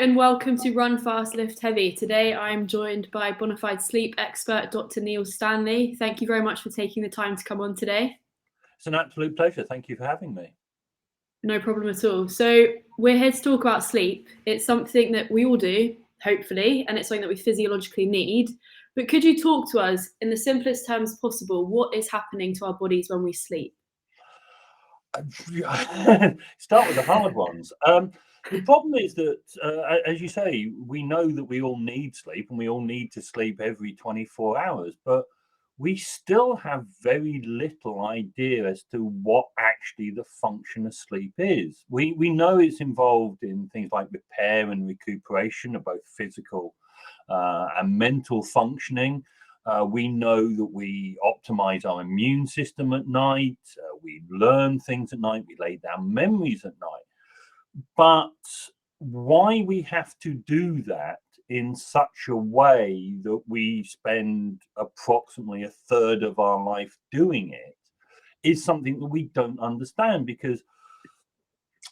and welcome to Run Fast, Lift Heavy. Today I'm joined by bona fide sleep expert Dr Neil Stanley. Thank you very much for taking the time to come on today. It's an absolute pleasure. Thank you for having me. No problem at all. So we're here to talk about sleep. It's something that we all do, hopefully, and it's something that we physiologically need. But could you talk to us in the simplest terms possible, what is happening to our bodies when we sleep? Start with the hard ones. The problem is that, as you say, we know that we all need sleep and we all need to sleep every 24 hours, but we still have very little idea as to what actually the function of sleep is. We know it's involved in things like repair and recuperation of both physical and mental functioning. We know that we optimize our immune system at night. We learn things at night. We lay down memories at night. But why we have to do that in such a way that we spend approximately a third of our life doing it is something that we don't understand, because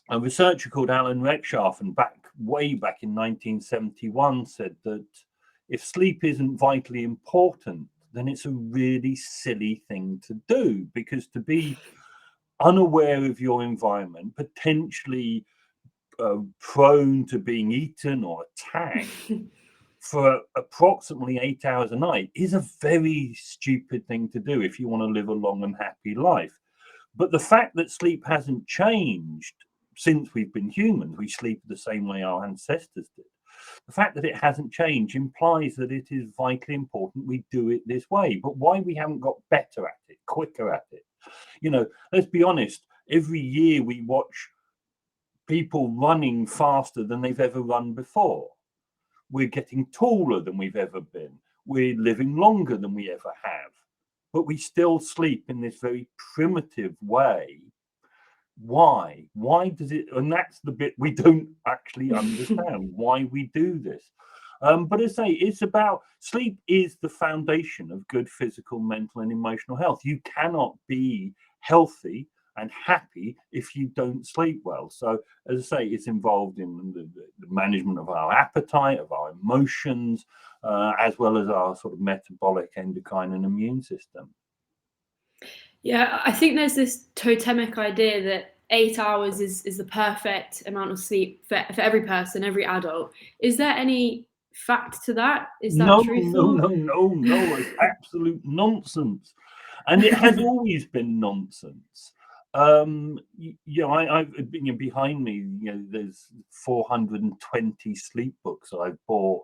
a researcher called Alan Rechtschaffen way back in 1971 said that if sleep isn't vitally important, then it's a really silly thing to do, because to be unaware of your environment, potentially prone to being eaten or attacked for approximately 8 hours a night is a very stupid thing to do if you want to live a long and happy life. But the fact that sleep hasn't changed since we've been humans, we sleep the same way our ancestors did. The fact that it hasn't changed implies that it is vitally important we do it this way. But why we haven't got better at it, quicker at it? You know, let's be honest, every year we watch people running faster than they've ever run before. We're getting taller than we've ever been. We're living longer than we ever have. But we still sleep in this very primitive way. Why? Why does it? And that's the bit we don't actually understand why we do this. But as I say, it's about sleep is the foundation of good physical, mental, and emotional health. You cannot be healthy and happy if you don't sleep well. So, as I say, it's involved in the management of our appetite, of our emotions, as well as our sort of metabolic, endocrine, and immune system. Yeah, I think there's this totemic idea that 8 hours is the perfect amount of sleep for every person, every adult. Is there any fact to that? Is that No, truthful? it's absolute nonsense. And it has always been nonsense. I've behind me, there's 420 sleep books that I've bought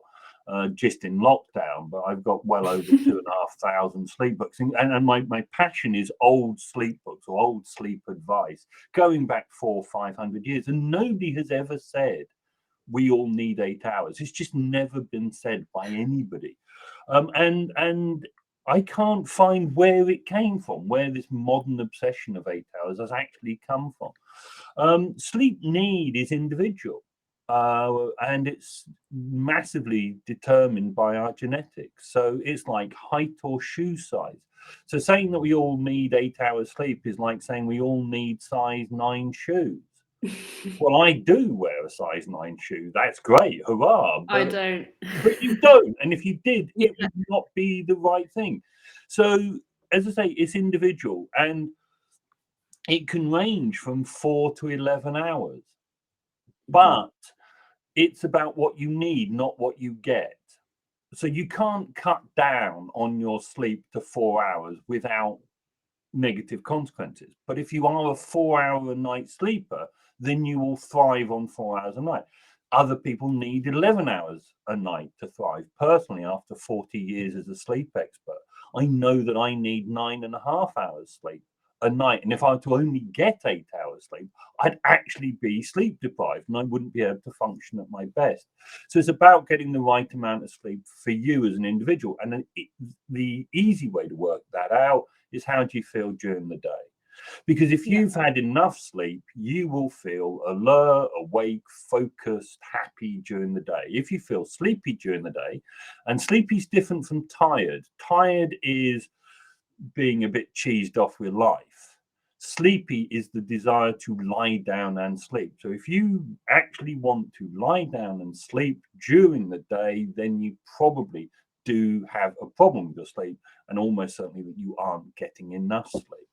just in lockdown, but I've got well over 2,500 sleep books. And my passion is old sleep books or old sleep advice going back 400 or 500 years. And nobody has ever said we all need 8 hours. It's just never been said by anybody. And I can't find where it came from, where this modern obsession of 8 hours has actually come from. Sleep need is individual, and it's massively determined by our genetics. So it's like height or shoe size. So saying that we all need 8 hours sleep is like saying we all need size 9 shoes. Well, I do wear a size 9 shoe. That's great. Hurrah. I don't. But you don't. And if you did, Yeah. it would not be the right thing. So, as I say, it's individual, and it can range from 4 to 11 hours. But it's about what you need, not what you get. So you can't cut down on your sleep to 4 hours without negative consequences. But if you are a 4 hour a night sleeper, then you will thrive on 4 hours a night. Other people need 11 hours a night to thrive. Personally, after 40 years as a sleep expert, I know that I need 9.5 hours sleep a night. And if I were to only get 8 hours sleep, I'd actually be sleep deprived and I wouldn't be able to function at my best. So it's about getting the right amount of sleep for you as an individual. And the easy way to work that out is, how do you feel during the day? Because if you've had enough sleep, you will feel alert, awake, focused, happy during the day. If you feel sleepy during the day, and sleepy is different from tired. Tired is being a bit cheesed off with life. Sleepy is the desire to lie down and sleep. So if you actually want to lie down and sleep during the day, then you probably do have a problem with your sleep, and almost certainly that you aren't getting enough sleep.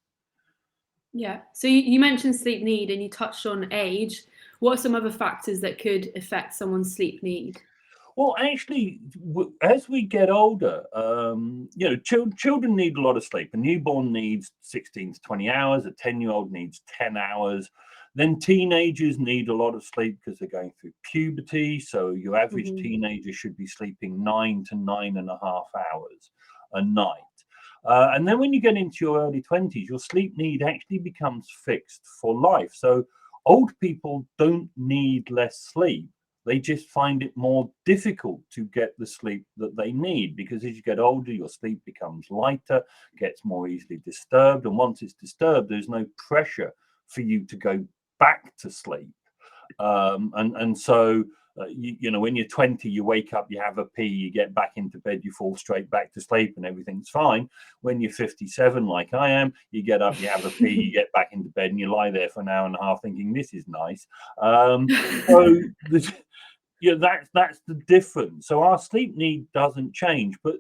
Yeah. So you mentioned sleep need and you touched on age. What are some other factors that could affect someone's sleep need? Well, actually, as we get older, children need a lot of sleep. A newborn needs 16 to 20 hours. A 10-year-old needs 10 hours. Then teenagers need a lot of sleep because they're going through puberty. So your average teenager should be sleeping 9 to 9.5 hours a night. And then when you get into your early 20s, your sleep need actually becomes fixed for life. So old people don't need less sleep. They just find it more difficult to get the sleep that they need, because as you get older, your sleep becomes lighter, gets more easily disturbed. And once it's disturbed, there's no pressure for you to go back to sleep. So when you're 20, you wake up, you have a pee, you get back into bed, you fall straight back to sleep, and everything's fine. When you're 57, like I am, you get up, you have a pee, you get back into bed, and you lie there for an hour and a half thinking this is nice. That's the difference. So our sleep need doesn't change, but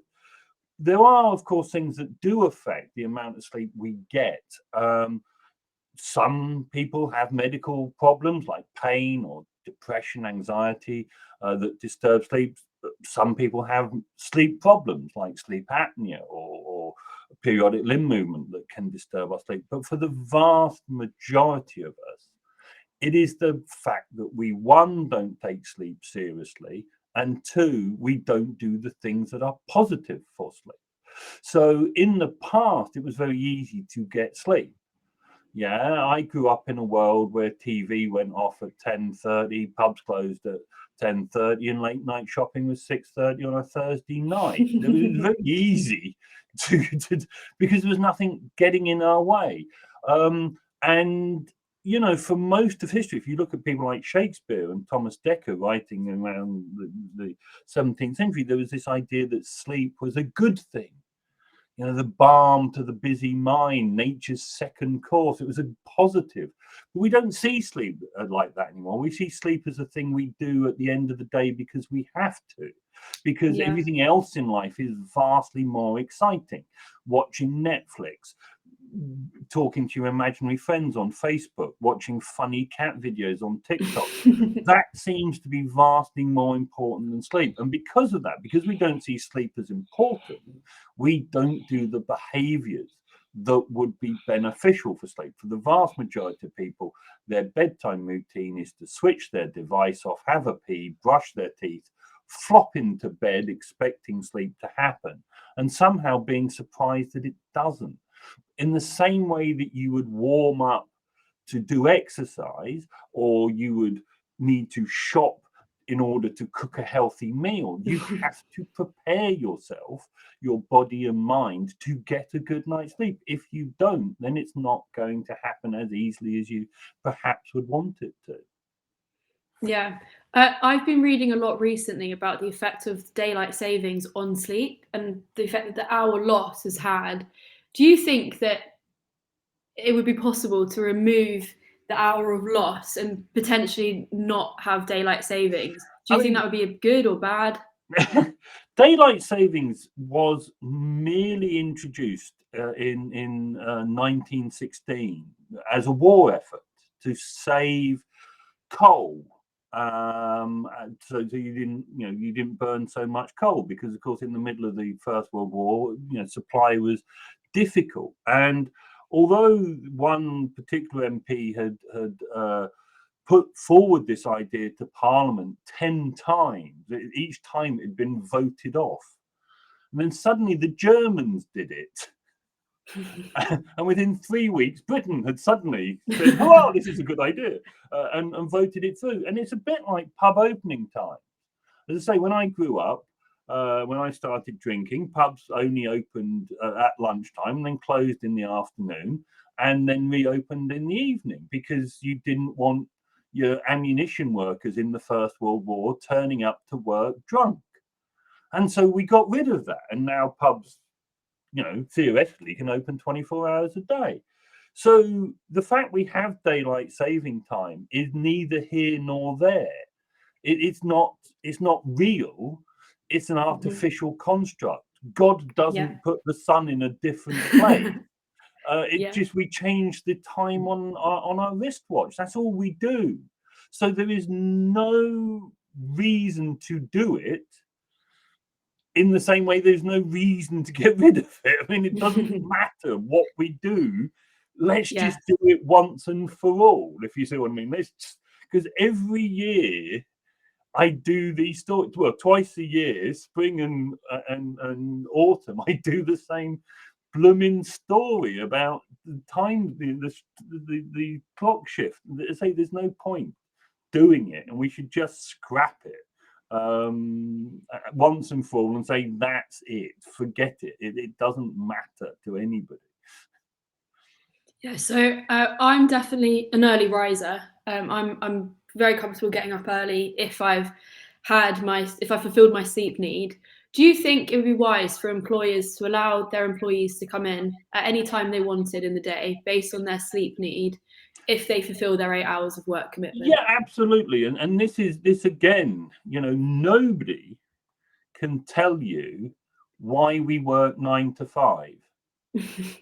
there are, of course, things that do affect the amount of sleep we get. Some people have medical problems like pain or depression, anxiety that disturb sleep. Some people have sleep problems like sleep apnea or periodic limb movement that can disturb our sleep. But for the vast majority of us, it is the fact that we, one, don't take sleep seriously, and two, we don't do the things that are positive for sleep. So in the past, it was very easy to get sleep. Yeah, I grew up in a world where TV went off at 10:30, pubs closed at 10:30, and late night shopping was 6:30 on a Thursday night. It was very easy to because there was nothing getting in our way. And for most of history, if you look at people like Shakespeare and Thomas Dekker writing around the 17th century, there was this idea that sleep was a good thing. The balm to the busy mind, nature's second course. It was a positive. But we don't see sleep like that anymore. We see sleep as a thing we do at the end of the day because we have to, because everything else in life is vastly more exciting. Watching Netflix, talking to your imaginary friends on Facebook, watching funny cat videos on TikTok. That seems to be vastly more important than sleep. And because of that, because we don't see sleep as important, we don't do the behaviors that would be beneficial for sleep. For the vast majority of people, their bedtime routine is to switch their device off, have a pee, brush their teeth, flop into bed expecting sleep to happen, and somehow being surprised that it doesn't. In the same way that you would warm up to do exercise, or you would need to shop in order to cook a healthy meal, you have to prepare yourself, your body and mind, to get a good night's sleep. If you don't, then it's not going to happen as easily as you perhaps would want it to. Yeah. I've been reading a lot recently about the effect of daylight savings on sleep and the effect that the hour loss has had. Do you think that it would be possible to remove the hour of loss and potentially not have daylight savings? Do you think that would be good or bad? Daylight savings was merely introduced in 1916 as a war effort to save coal. So you didn't burn so much coal, because of course in the middle of the First World War, supply was difficult. And although one particular MP had put forward this idea to Parliament 10 times, each time it had been voted off, and then suddenly the Germans did it. And within 3 weeks, Britain had suddenly said, "Well, this is a good idea," and voted it through. And it's a bit like pub opening time. As I say, when I grew up, when I started drinking, pubs only opened at lunchtime, and then closed in the afternoon, and then reopened in the evening, because you didn't want your ammunition workers in the First World War turning up to work drunk. And so we got rid of that, and now pubs, theoretically can open 24 hours a day. So the fact we have daylight saving time is neither here nor there. It's not real. It's an artificial construct. God Yeah. doesn't put the sun in a different place. It Yeah. just we change the time on our wristwatch. That's all we do. So there is no reason to do it. In the same way, there's no reason to get rid of it. I mean, it doesn't matter what we do. Let's Yeah. just do it once and for all. If you see what I mean, because every year I do these stories. Well, twice a year, spring and autumn. I do the same blooming story about the time, the clock shift. They say there's no point doing it, and we should just scrap it once and for all, and say that's it. Forget it. It doesn't matter to anybody. Yeah, so I'm definitely an early riser. I'm very comfortable getting up early if I've fulfilled my sleep need. Do you think it would be wise for employers to allow their employees to come in at any time they wanted in the day based on their sleep need if they fulfill their 8 hours of work commitment? Yeah, absolutely. And this again, nobody can tell you why we work 9 to 5.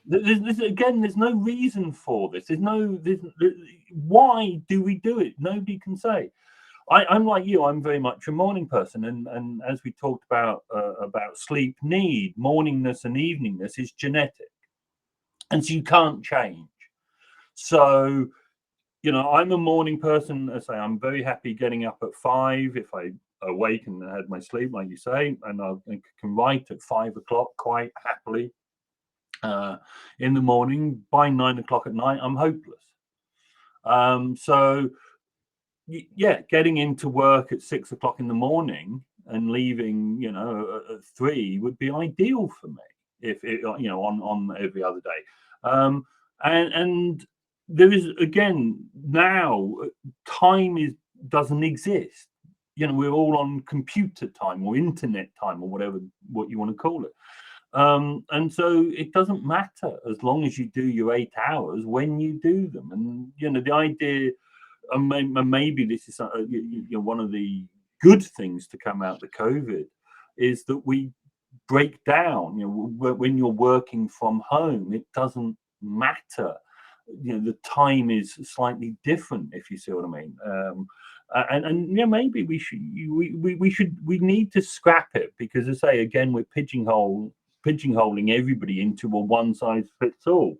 There's no reason for this. Why do we do it? Nobody can say. I'm like you. I'm very much a morning person, and as we talked about sleep need, morningness and eveningness is genetic, and so you can't change. So I'm a morning person. As I say, I'm very happy getting up at 5 if I awake and had my sleep, like you say, and I can write at 5 o'clock quite happily. In the morning. By 9 o'clock at night, I'm hopeless. So yeah, getting into work at 6 o'clock in the morning and leaving, at 3 would be ideal for me if it, on every other day. And there is again now time doesn't exist. We're all on computer time or internet time or what you want to call it. And so it doesn't matter as long as you do your 8 hours when you do them. And the idea, and maybe this is one of the good things to come out of the COVID, is that we break down. When you're working from home, it doesn't matter. The time is slightly different, if you see what I mean. And maybe we need to scrap it, because, as I say again, we're pigeonholing everybody into a one size fits all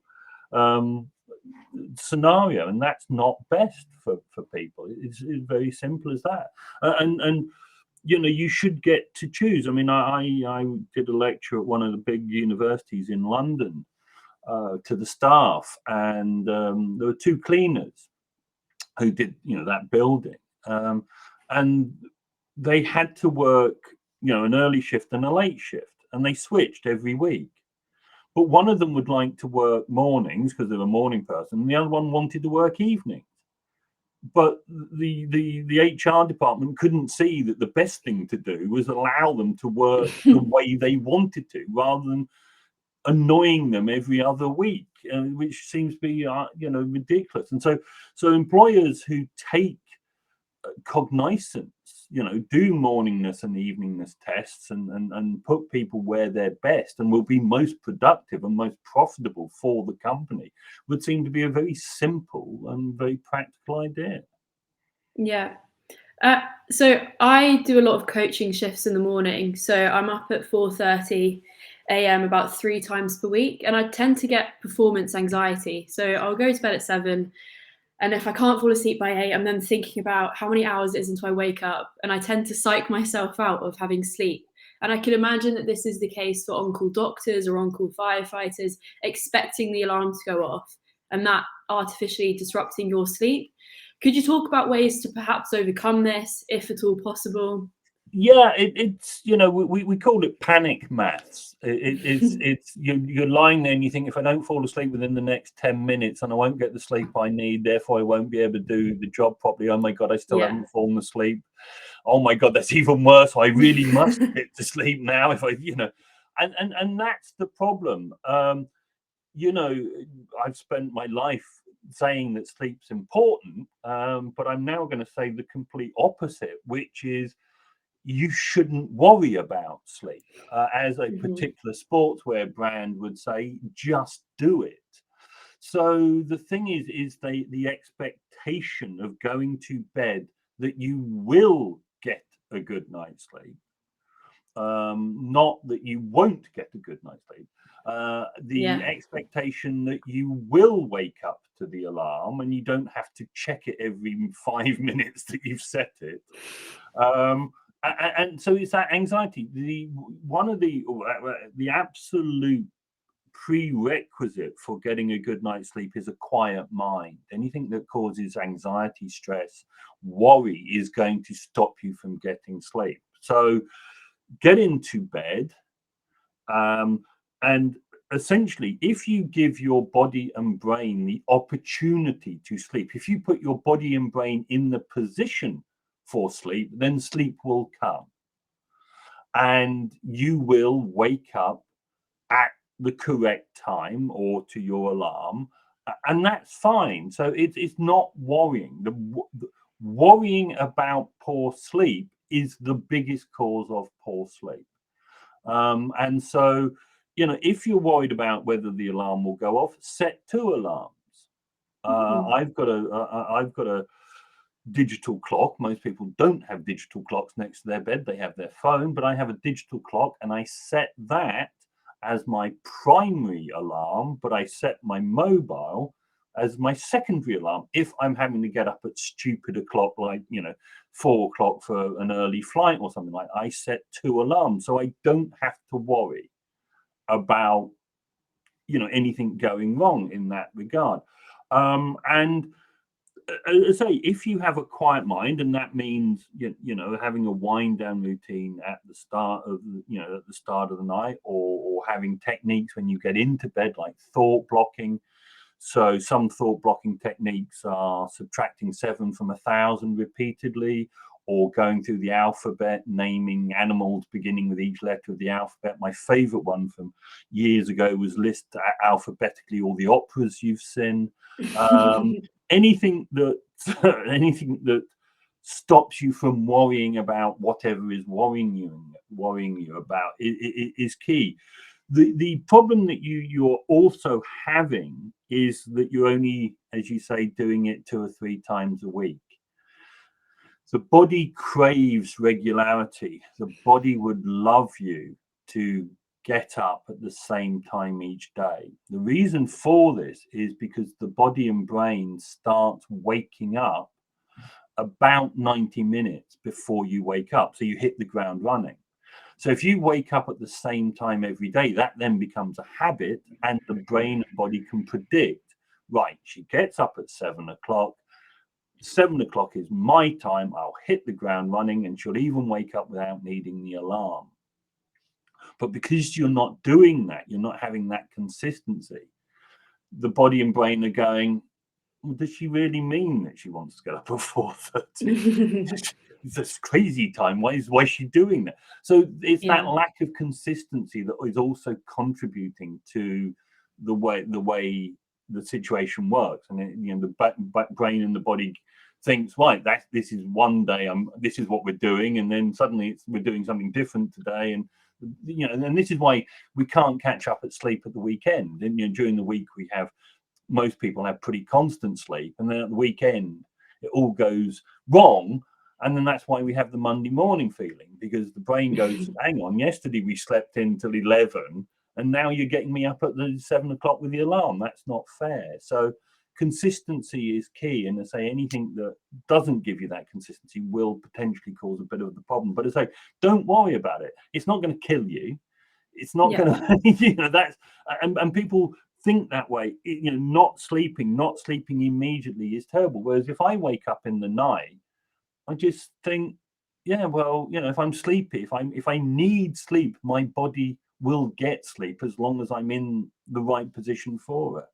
scenario, and that's not best for people. It's very simple as that. And you should get to choose. I mean, I did a lecture at one of the big universities in London to the staff, and there were 2 cleaners who did that building, and they had to work an early shift and a late shift, and they switched every week. But one of them would like to work mornings because they're a morning person, and the other one wanted to work evenings. But the HR department couldn't see that the best thing to do was allow them to work the way they wanted to, rather than annoying them every other week, which seems to be ridiculous. And so employers who take cognizance, do morningness and eveningness tests, and put people where they're best and will be most productive and most profitable for the company, would seem to be a very simple and very practical idea. Yeah. So I do a lot of coaching shifts in the morning. So I'm up at 4:30 a.m. about 3 times per week, and I tend to get performance anxiety. So I'll go to bed at 7, and if I can't fall asleep by 8, I'm then thinking about how many hours it is until I wake up, and I tend to psych myself out of having sleep. And I can imagine that this is the case for on-call doctors or on-call firefighters, expecting the alarm to go off, and that artificially disrupting your sleep. Could you talk about ways to perhaps overcome this, if at all possible? Yeah, it's we call it panic maths. It's you're lying there and you think, if I don't fall asleep within the next 10 minutes, and I won't get the sleep I need, therefore I won't be able to do the job properly. Oh my God, I still haven't fallen asleep. Oh my God, that's even worse. I really must get to sleep now. If I and that's the problem. you know, I've spent my life saying that sleep's important, but I'm now going to say the complete opposite, which is you shouldn't worry about sleep. As a particular sportswear brand would say, just do it. So the thing is the expectation of going to bed that you will get a good night's sleep, not that you won't get a good night's sleep. The expectation that you will wake up to the alarm and you don't have to check it every 5 minutes that you've set it. And so it's that anxiety. One of the absolute prerequisite for getting a good night's sleep is a quiet mind. Anything that causes anxiety, stress, worry is going to stop you from getting sleep. So get into bed, and essentially, if you give your body and brain the opportunity to sleep, if you put your body and brain in the position for sleep, then sleep will come. And you will wake up at the correct time or to your alarm, and that's fine. So it's not worrying. The worrying about poor sleep is the biggest cause of poor sleep. And so, you know, if you're worried about whether the alarm will go off, set 2 alarms. I've got a digital clock. Most people don't have digital clocks next to their bed. They have their phone, but I have a digital clock, and I set that as my primary alarm, but I set my mobile as my secondary alarm if I'm having to get up at stupid o'clock, like, you know, 4 o'clock for an early flight or something like that. I set 2 alarms, so I don't have to worry about, you know, anything going wrong in that regard. And as I say, if you have a quiet mind, and that means you know, having a wind down routine at the start of the night, or having techniques when you get into bed, like thought blocking. So some thought blocking techniques are subtracting 7 from 1,000 repeatedly, or going through the alphabet, naming animals beginning with each letter of the alphabet. My favorite one from years ago was list alphabetically all the operas you've seen. Anything that stops you from worrying about whatever is worrying you about is key. The problem that you're also having is that you're only, as you say, doing it 2 or 3 times a week. The body craves regularity. The body would love you to get up at the same time each day. The reason for this is because the body and brain starts waking up about 90 minutes before you wake up. So you hit the ground running. So if you wake up at the same time every day, that then becomes a habit, and the brain and body can predict, right, she gets up at 7 o'clock. 7 o'clock is my time. I'll hit the ground running, and she'll even wake up without needing the alarm. But because you're not doing that, you're not having that consistency, the body and brain are going, well, does she really mean that she wants to get up at 4:30? It's a crazy time. Why is she doing that? So it's that lack of consistency that is also contributing to the way the situation works. And you know, the brain and the body thinks, right, this is one day, this is what we're doing, and then suddenly we're doing something different today, and you know, and this is why we can't catch up at sleep at the weekend. And you know, during the week most people have pretty constant sleep, and then at the weekend it all goes wrong. And then that's why we have the Monday morning feeling, because the brain goes, hang on, yesterday we slept in till 11, and now you're getting me up at the 7 o'clock with the alarm. That's not fair. So consistency is key. And I say anything that doesn't give you that consistency will potentially cause a bit of the problem. But I say, don't worry about it. It's not going to kill you. It's not going to, you know, that's, and people think that way. You know, not sleeping immediately is terrible. Whereas if I wake up in the night, I just think, yeah, well, you know, if I'm sleepy, if I need sleep, my body will get sleep as long as I'm in the right position for it.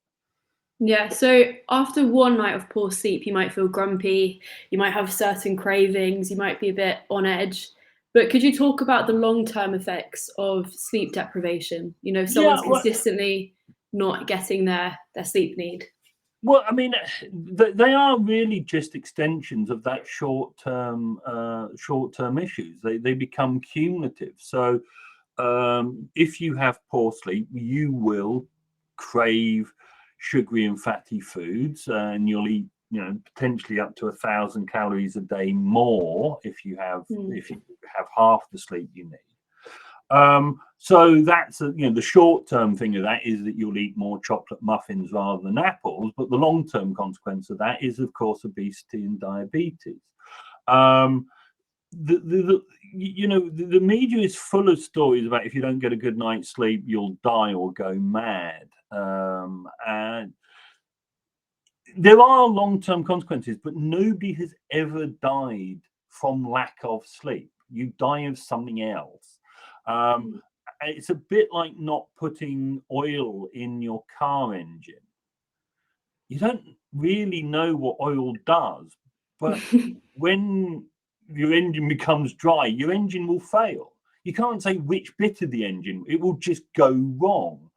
Yeah, so after one night of poor sleep, you might feel grumpy, you might have certain cravings, you might be a bit on edge. But could you talk about the long-term effects of sleep deprivation? You know, if someone's consistently not getting their sleep need? Well, I mean, they are really just extensions of that short-term issues. They become cumulative. So if you have poor sleep, you will crave sugary and fatty foods, and you'll eat, potentially up to 1,000 calories a day more if you have half the sleep you need. So that's the short-term thing of that is that you'll eat more chocolate muffins rather than apples, but the long-term consequence of that is, of course, obesity and diabetes. The media is full of stories about if you don't get a good night's sleep, you'll die or go mad. And there are long-term consequences, but nobody has ever died from lack of sleep. You die of something else. It's a bit like not putting oil in your car engine. You don't really know what oil does, but when your engine becomes dry, your engine will fail. You can't say which bit of the engine, it will just go wrong.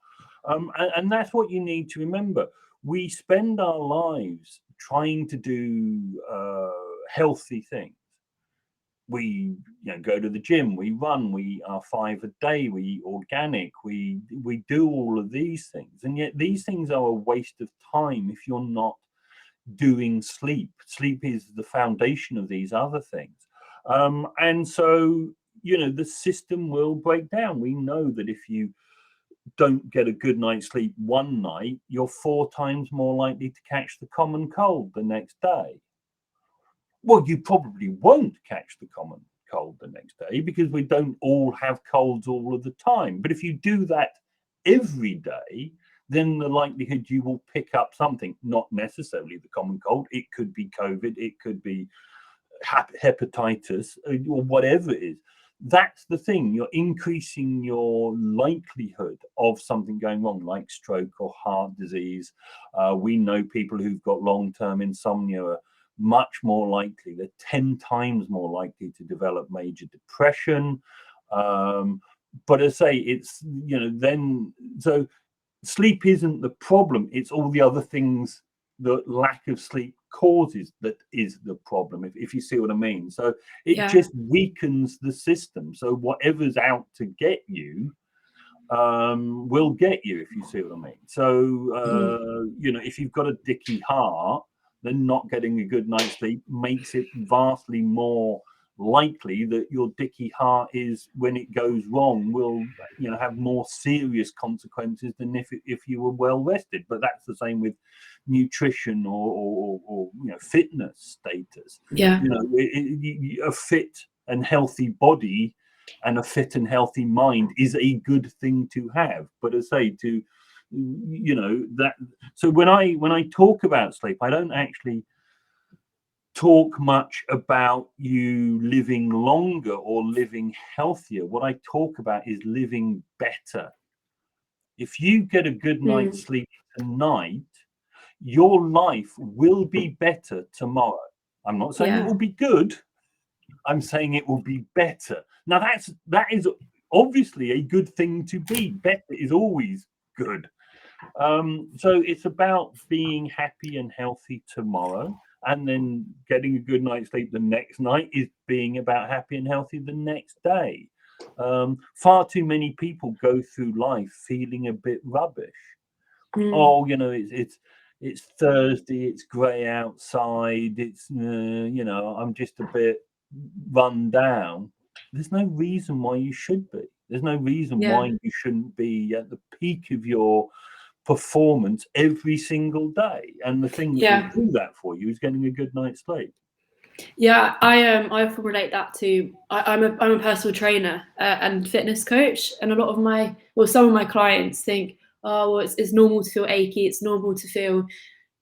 And that's what you need to remember. We spend our lives trying to do healthy things. We go to the gym, we run, we are 5 a day, we eat organic, we do all of these things, and yet these things are a waste of time if you're not doing sleep. Sleep is the foundation of these other things, and so the system will break down. We know that if you don't get a good night's sleep one night, you're 4 times more likely to catch the common cold the next day. Well, you probably won't catch the common cold the next day because we don't all have colds all of the time. But if you do that every day, then the likelihood you will pick up something, not necessarily the common cold. It could be COVID, it could be hepatitis, or whatever it is. That's the thing. You're increasing your likelihood of something going wrong, like stroke or heart disease. We know people who've got long-term insomnia are much more likely, they're 10 times more likely to develop major depression. But as I say, it's, then, so sleep isn't the problem, it's all the other things that lack of sleep causes that is the problem, if you see what I mean. So it just weakens the system. So whatever's out to get you will get you, if you see what I mean. So if you've got a dicky heart, then not getting a good night's sleep makes it vastly more likely that your dicky heart is, when it goes wrong, will have more serious consequences than if you were well rested. But that's the same with nutrition or fitness status. A fit and healthy body and a fit and healthy mind is a good thing to have. But as I say, that, so when I talk about sleep, I don't actually talk much about you living longer or living healthier. What I talk about is living better. If you get a good night's sleep tonight, your life will be better tomorrow. I'm not saying it will be good, I'm saying it will be better. Now that is obviously a good thing to be. Better is always good. So it's about being happy and healthy tomorrow, and then getting a good night's sleep the next night is being about happy and healthy the next day. Far too many people go through life feeling a bit rubbish. Oh, it's Thursday, it's grey outside, it's I'm just a bit run down. There's no reason why you should be. There's no reason why you shouldn't be at the peak of your performance every single day. And the thing that will do that for you is getting a good night's sleep. Yeah, I often relate that to I'm a personal trainer and fitness coach, and a lot of some of my clients think, oh, well, it's normal to feel achy, it's normal to feel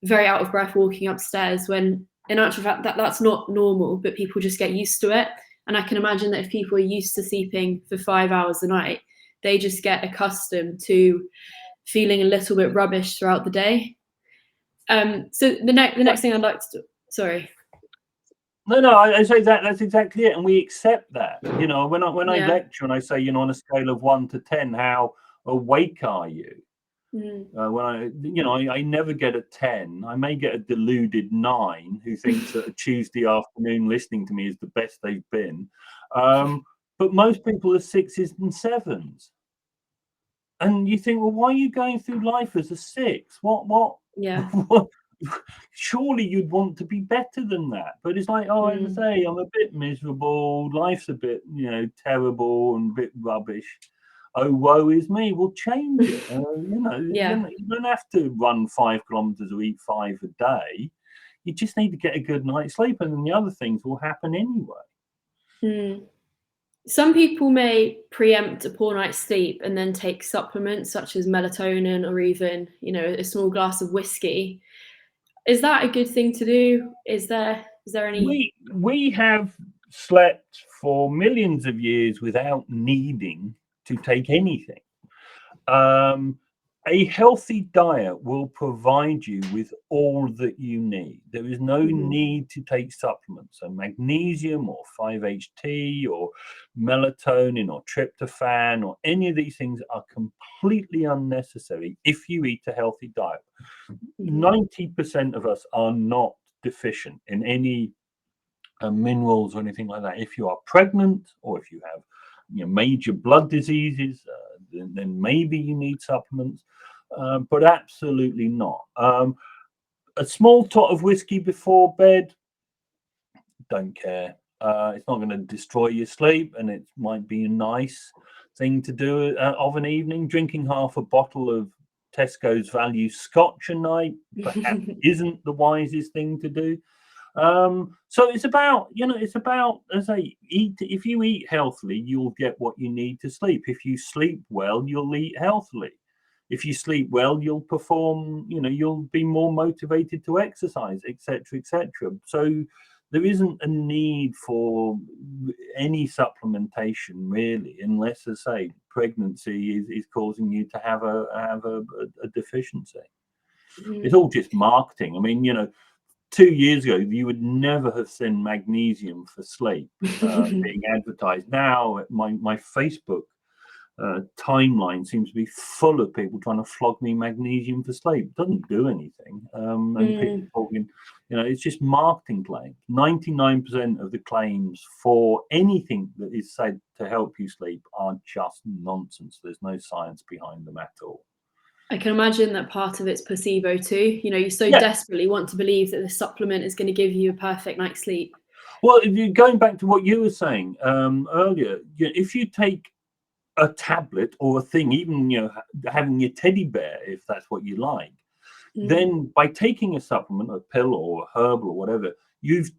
very out of breath walking upstairs, when in actual fact that's not normal, but people just get used to it. And I can imagine that if people are used to sleeping for 5 hours a night, they just get accustomed to feeling a little bit rubbish throughout the day. So the next thing I'd like to do, sorry. No, I say that's exactly it, and we accept that. When I lecture and I say, on a scale of 1 to 10, how awake are you? When I never get a 10. I may get a deluded 9 who thinks that a Tuesday afternoon listening to me is the best they've been. But most people are 6s and 7s. And you think, well, why are you going through life as a 6? What? Yeah. What? Surely you'd want to be better than that. But it's like, oh, as I say, I'm a bit miserable. Life's a bit, terrible and a bit rubbish. Oh, woe is me. Well, change it. Yeah. You don't have to run 5 kilometers or eat 5 a day. You just need to get a good night's sleep, and then the other things will happen anyway. Some people may preempt a poor night's sleep and then take supplements such as melatonin or even, a small glass of whiskey. Is that a good thing to do? Is there any? We have slept for millions of years without needing to take anything. A healthy diet will provide you with all that you need. There is no need to take supplements. So magnesium or 5-HT or melatonin or tryptophan or any of these things are completely unnecessary if you eat a healthy diet. 90% of us are not deficient in any minerals or anything like that. If you are pregnant or if you have major blood diseases, then maybe you need supplements, but absolutely not. A small tot of whiskey before bed, don't care. It's not going to destroy your sleep, and it might be a nice thing to do of an evening. Drinking half a bottle of Tesco's Value Scotch a night perhaps isn't the wisest thing to do. So it's about, as I say, if you eat healthily, you'll get what you need to sleep. If you sleep well, you'll eat healthily. If you sleep well, you'll perform, you'll be more motivated to exercise, etc., etc. So there isn't a need for any supplementation really, unless, as I say, pregnancy is causing you to have a deficiency. It's all just marketing. I mean, 2 years ago, you would never have seen magnesium for sleep being advertised. Now, my Facebook timeline seems to be full of people trying to flog me magnesium for sleep. It doesn't do anything. And people talking, it's just marketing claims. 99% of the claims for anything that is said to help you sleep are just nonsense. There's no science behind them at all. I can imagine that part of it's placebo too. You so desperately want to believe that the supplement is going to give you a perfect night's sleep. Well, going back to what you were saying earlier, if you take a tablet or a thing, even having your teddy bear, if that's what you like, then by taking a supplement, a pill or a herb or whatever, you've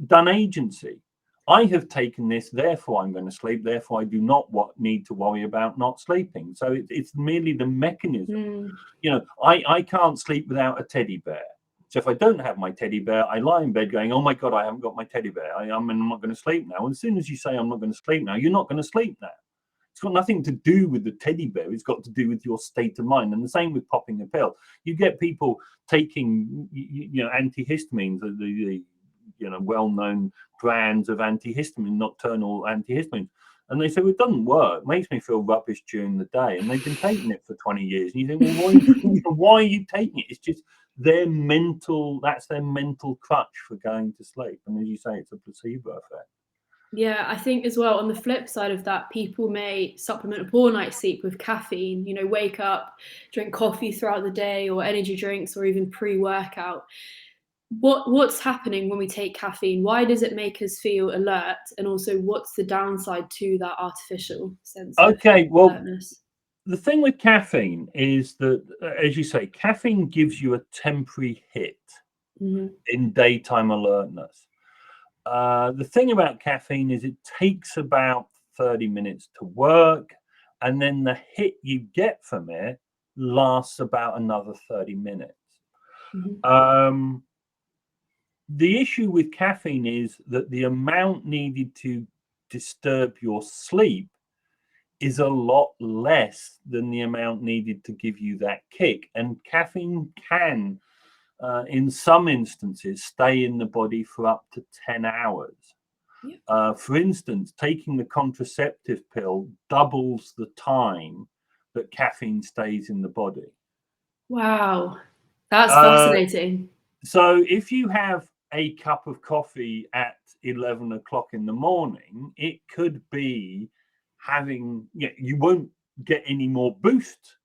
done agency. I have taken this, therefore I'm going to sleep, therefore I do not need to worry about not sleeping. So it's merely the mechanism. I can't sleep without a teddy bear. So if I don't have my teddy bear, I lie in bed going, oh my God, I haven't got my teddy bear. I'm not going to sleep now. And as soon as you say I'm not going to sleep now, you're not going to sleep now. It's got nothing to do with the teddy bear. It's got to do with your state of mind. And the same with popping a pill. You get people taking, antihistamines, the well-known brands of antihistamine, nocturnal antihistamines. And they say, well, it doesn't work. It makes me feel rubbish during the day. And they've been taking it for 20 years. And you think, well, why are you taking it? It's just that's their mental crutch for going to sleep. And as you say, it's a placebo effect. Yeah, I think as well, on the flip side of that, people may supplement a poor night's sleep with caffeine, wake up, drink coffee throughout the day or energy drinks or even pre-workout. What's happening when we take caffeine? Why does it make us feel alert? And also, what's the downside to that artificial sense of alertness? The thing with caffeine is that, as you say, caffeine gives you a temporary hit in daytime alertness. The thing about caffeine is it takes about 30 minutes to work, and then the hit you get from it lasts about another 30 minutes. The issue with caffeine is that the amount needed to disturb your sleep is a lot less than the amount needed to give you that kick. And caffeine can, in some instances, stay in the body for up to 10 hours. For instance, taking the contraceptive pill doubles the time that caffeine stays in the body. Wow, that's Uh, fascinating. so if you have a cup of coffee at 11 o'clock in the morning, it could be having, you won't get any more boost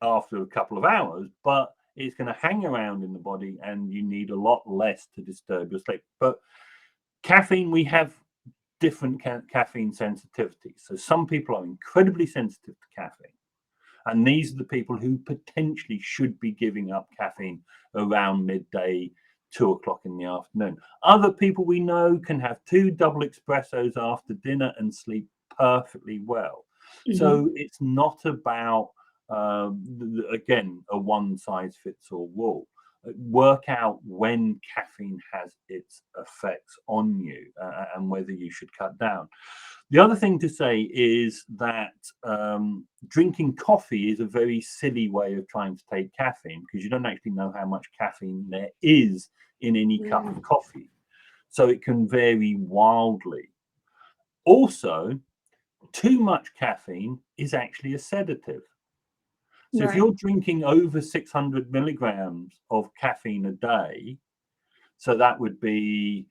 after a couple of hours, but it's going to hang around in the body and you need a lot less to disturb your sleep. But caffeine, we have different caffeine sensitivities. So some people are incredibly sensitive to caffeine. And these are the people who potentially should be giving up caffeine around midday, 2 o'clock in the afternoon. Other people we know can have 2 double espressos after dinner and sleep perfectly well. So it's not about, again, a one size fits all rule. Work out when caffeine has its effects on you and whether you should cut down. The other thing to say is that drinking coffee is a very silly way of trying to take caffeine, because you don't actually know how much caffeine there is in any cup of coffee. So it can vary wildly. Also, too much caffeine is actually a sedative. So if you're drinking over 600 milligrams of caffeine a day, so that would be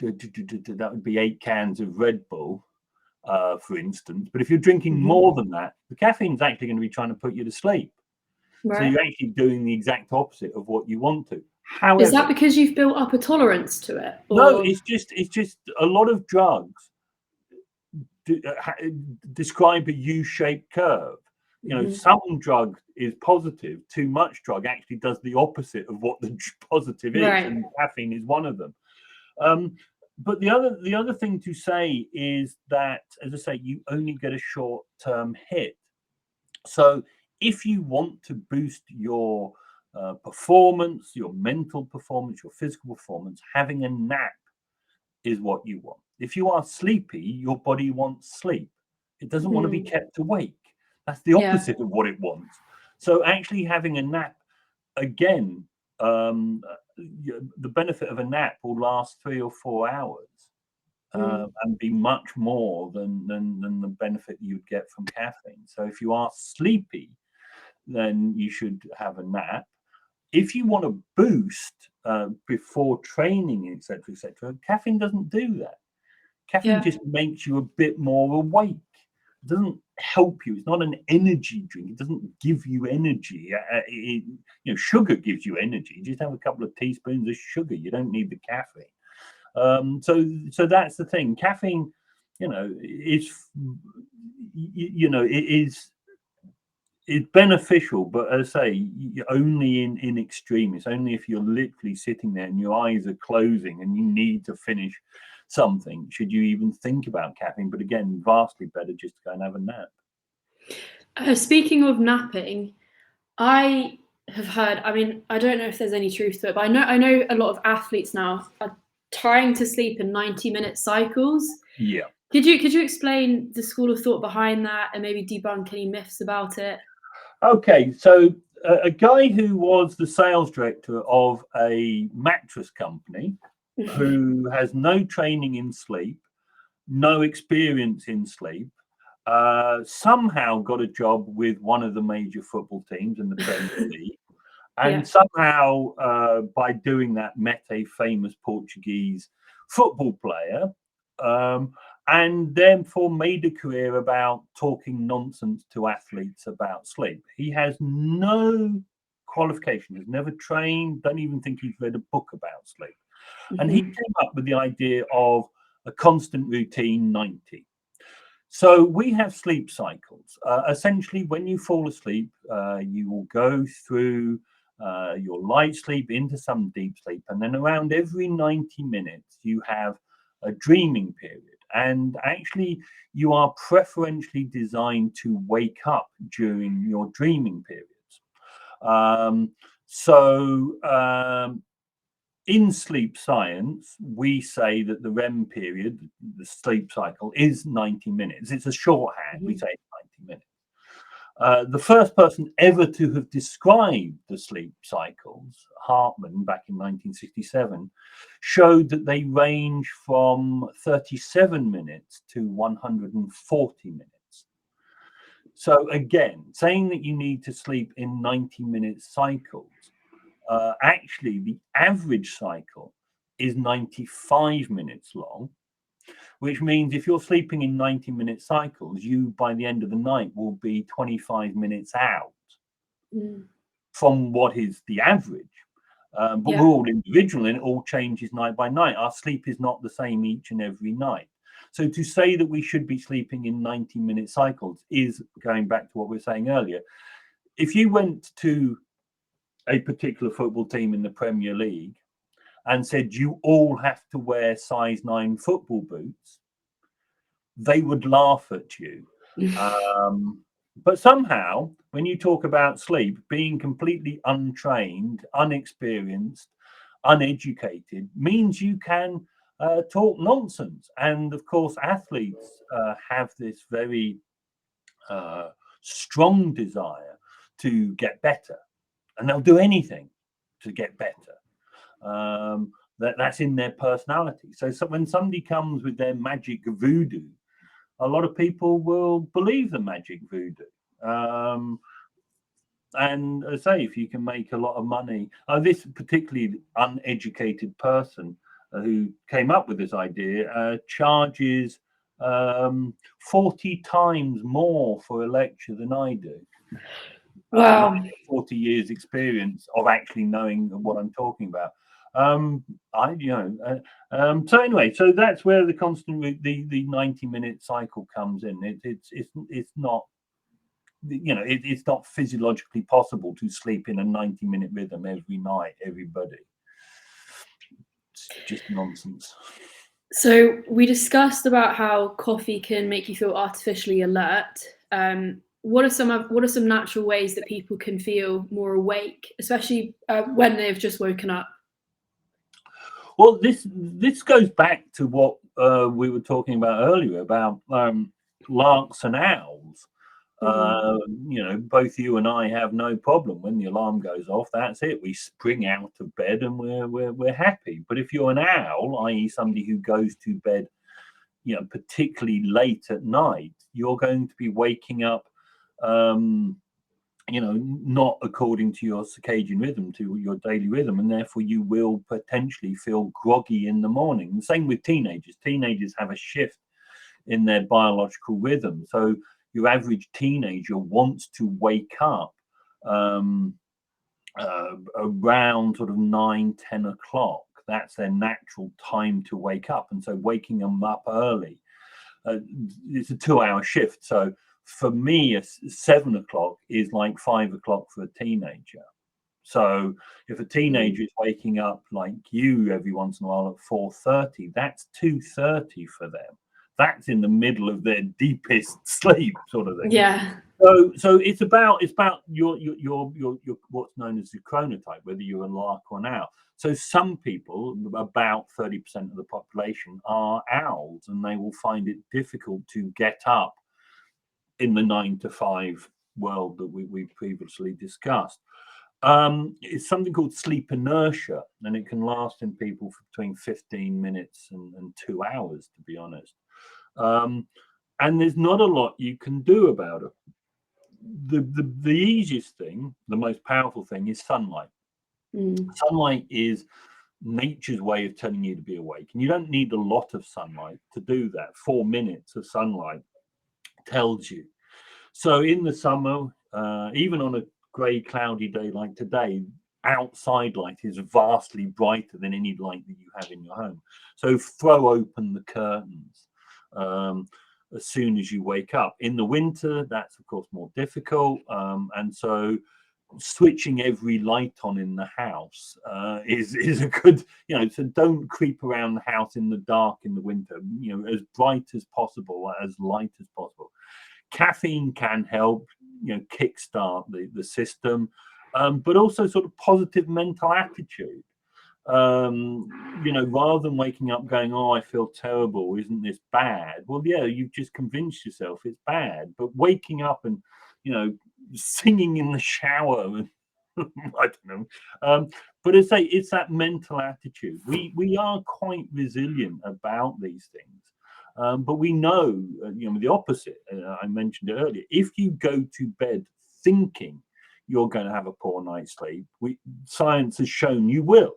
8 cans of Red Bull, for instance. But if you're drinking more than that, the caffeine's actually going to be trying to put you to sleep. So you're actually doing the exact opposite of what you want to. However, is that because you've built up a tolerance to it? Or? No, it's just a lot of drugs describe a U-shaped curve. Some drug is positive. Too much drug actually does the opposite of what the positive is, and caffeine is one of them. But the other thing to say is that, as I say, you only get a short-term hit. So if you want to boost your performance, your mental performance, your physical performance, having a nap is what you want. If you are sleepy, your body wants sleep. It doesn't want to be kept awake. That's the opposite of what it wants. So actually having a nap, again, the benefit of a nap will last 3 or 4 hours and be much more than the benefit you'd get from caffeine. So if you are sleepy, then you should have a nap. If you want to boost before training, etc., caffeine doesn't do that. Caffeine just makes you a bit more awake. It doesn't help you. It's not an energy drink. It doesn't give you energy. Sugar gives you energy. You just have a couple of teaspoons of sugar. You don't need the caffeine. So that's the thing. Caffeine, it's beneficial, but as I say, only in extreme. It's only if you're literally sitting there and your eyes are closing and you need to finish something should you even think about caffeine. But again, vastly better just to go and have a nap. Speaking of napping, I have heard, I mean, I don't know if there's any truth to it, but I know a lot of athletes now are trying to sleep in 90-minute cycles. Yeah. Could you explain the school of thought behind that and maybe debunk any myths about it? Okay, so a guy who was the sales director of a mattress company who has no training in sleep, no experience in sleep, somehow got a job with one of the major football teams in the Premier League, and somehow by doing that met a famous Portuguese football player, and therefore made a career about talking nonsense to athletes about sleep. He has no qualification, has never trained, don't even think he's read a book about sleep. And he came up with the idea of a constant routine 90. So we have sleep cycles. Essentially, when you fall asleep, you will go through your light sleep into some deep sleep. And then around every 90 minutes, you have a dreaming period. And actually, you are preferentially designed to wake up during your dreaming periods. In sleep science, we say that the REM period, the sleep cycle, is 90 minutes. It's a shorthand. We say 90 minutes. The first person ever to have described the sleep cycles, Hartman, back in 1967, showed that they range from 37 minutes to 140 minutes. So again, saying that you need to sleep in 90-minute cycles, actually the average cycle is 95 minutes long, which means if you're sleeping in 90-minute cycles, you by the end of the night will be 25 minutes out from what is the average. But we're all individual and it all changes night by night. Our sleep is not the same each and every night. So to say that we should be sleeping in 90-minute cycles is going back to what we were saying earlier. If you went to a particular football team in the Premier League and said you all have to wear size 9 football boots, they would laugh at you. But somehow, when you talk about sleep, being completely untrained, unexperienced, uneducated means you can talk nonsense. And of course, athletes have this very strong desire to get better, and they'll do anything to get better. That's in their personality. So when somebody comes with their magic voodoo, a lot of people will believe the magic voodoo. And as I say, if you can make a lot of money, this particularly uneducated person who came up with this idea charges 40 times more for a lecture than I do. Wow. 40 years experience of actually knowing what I'm talking about. So anyway, so that's where the constant the 90-minute cycle comes in. It's not, it's not physiologically possible to sleep in a 90-minute rhythm every night, everybody. It's just nonsense. So we discussed about how coffee can make you feel artificially alert. What are some natural ways that people can feel more awake, especially when they've just woken up? Well, this goes back to what we were talking about earlier about larks and owls. Both you and I have no problem when the alarm goes off. That's it. We spring out of bed and we're happy. But if you're an owl, i.e., somebody who goes to bed, particularly late at night, you're going to be waking up, not according to your circadian rhythm, to your daily rhythm, and therefore you will potentially feel groggy in the morning. The same with teenagers. Teenagers have a shift in their biological rhythm. So your average teenager wants to wake up around sort of 9-10 o'clock. That's their natural time to wake up. And so waking them up early, it's a 2-hour shift. So for me, 7 o'clock is like 5 o'clock for a teenager. So if a teenager is waking up like you every once in a while at 4:30, that's 2:30 for them. That's in the middle of their deepest sleep, sort of thing. Yeah. So it's about your what's known as the chronotype, whether you're a lark or an owl. So some people, about 30% of the population, are owls, and they will find it difficult to get up in the 9 to 5 world that we previously discussed. It's something called sleep inertia, and it can last in people for between 15 minutes and 2 hours, to be honest. And there's not a lot you can do about it. The easiest thing, the most powerful thing, is sunlight. Sunlight is nature's way of telling you to be awake, and you don't need a lot of sunlight to do that. 4 minutes of sunlight tells you. So in the summer, even on a grey, cloudy day like today, outside light is vastly brighter than any light that you have in your home. So throw open the curtains as soon as you wake up. In the winter, that's of course more difficult, and so switching every light on in the house is a good, so don't creep around the house in the dark in the winter. As bright as possible, as light as possible. Caffeine can help, kickstart the system, but also sort of positive mental attitude. Rather than waking up going, "Oh, I feel terrible, isn't this bad?" Well, yeah, you've just convinced yourself it's bad. But waking up and, singing in the shower, and I don't know. But I say it's that mental attitude. We are quite resilient about these things. But we know, the opposite. I mentioned it earlier. If you go to bed thinking you're going to have a poor night's sleep, science has shown you will.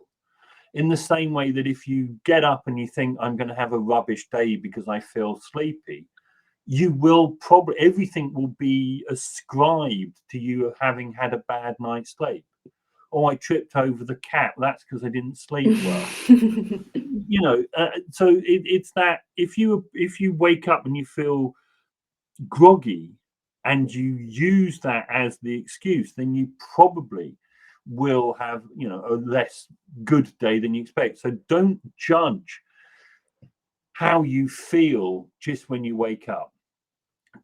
In the same way that if you get up and you think, I'm going to have a rubbish day because I feel sleepy, you will probably, everything will be ascribed to you having had a bad night's sleep. Oh, I tripped over the cat. That's because I didn't sleep well. So it's that if you wake up and you feel groggy and you use that as the excuse, then you probably will have a less good day than you expect. So don't judge how you feel just when you wake up.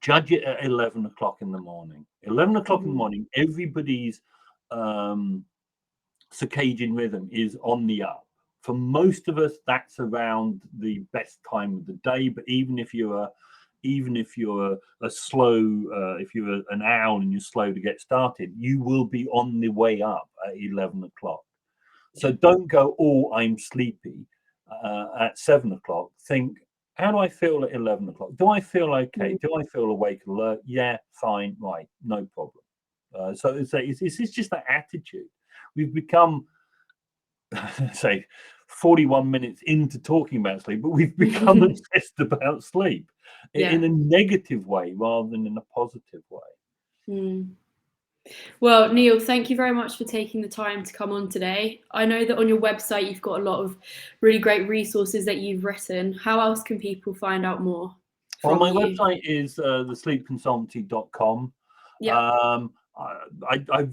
Judge it at 11 o'clock in the morning. 11 o'clock in the morning, everybody's circadian rhythm is on the up. For most of us, that's around the best time of the day. But even if you're a slow, if you're an owl and you're slow to get started, you will be on the way up at 11 o'clock. So don't go, oh, I'm sleepy at 7 o'clock. Think, how do I feel at 11 o'clock? Do I feel okay? Do I feel awake, alert? Yeah, fine, right, no problem. So it's just that attitude. We've become, say, 41 minutes into talking about sleep, but we've become obsessed about sleep in a negative way rather than in a positive way. Well, Neil, thank you very much for taking the time to come on today. I know that on your website you've got a lot of really great resources that you've written. How else can people find out more from my you? Website is thesleepconsultancy.com. I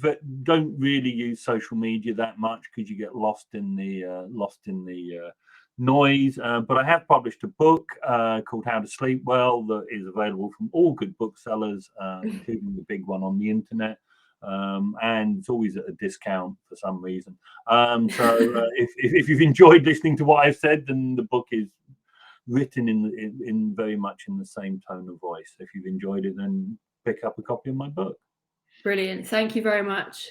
don't really use social media that much because you get lost in the noise. But I have published a book called How to Sleep Well that is available from all good booksellers, including the big one on the internet. And it's always at a discount for some reason. So if you've enjoyed listening to what I've said, then the book is written in very much in the same tone of voice. If you've enjoyed it, then pick up a copy of my book. Brilliant. Thank you very much.